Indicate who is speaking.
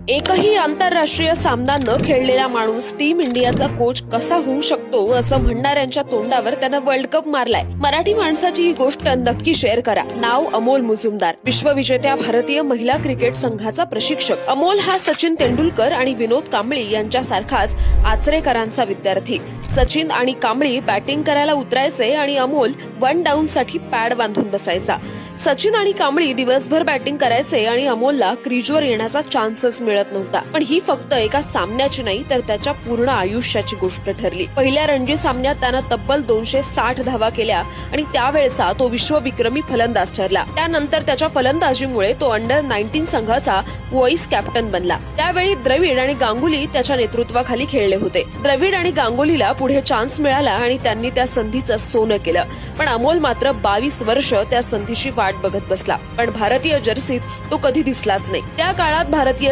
Speaker 1: एकही आंतरराष्ट्रीय सामना न खेळलेला माणूस टीम इंडियाचा कोच कसा होऊ शकतो असं म्हणणाऱ्यांच्या तोंडावर त्यानं वर्ल्ड कप मारलाय. मराठी माणसाची ही गोष्ट नक्की शेअर करा. नाव अमोल मुजुमदार, विश्वविजेत्या भारतीय महिला क्रिकेट संघाचा प्रशिक्षक. अमोल हा सचिन तेंडुलकर आणि विनोद कांबळी यांच्यासारखाच आचरेकरांचा विद्यार्थी. सचिन आणि कांबळी बॅटिंग करायला उतरायचे आणि अमोल वन डाऊन साठी पॅड बांधून बसायचा. सचिन आणि कांबळी दिवसभर बॅटिंग करायचे आणि अमोलला क्रीजवर येण्याचा चान्सच मिळत नव्हता. पण ही फक्त एका सामन्याची नाही तर त्याच्या पूर्ण आयुष्याची गोष्ट ठरली. पहिल्या रणजी सामन्यात त्यानं तब्बल 260 धावा केल्या आणि त्यावेळचा तो विश्वविक्रमी फलंदाज ठरला. त्यानंतर त्याच्या फलंदाजीमुळे तो अंडर 19 संघाचा व्हाईस कॅप्टन बनला. त्यावेळी द्रविड आणि गांगुली त्याच्या नेतृत्वाखाली खेळले होते. द्रविड आणि गांगुलीला पुढे चान्स मिळाला आणि त्यांनी त्या संधीचं सोनं केलं. पण अमोल मात्र 22 वर्ष त्या संधीची वाट बघत बसला. पण भारतीय जर्सीत तो कधी दिसलाच नाही. त्या काळात भारतीय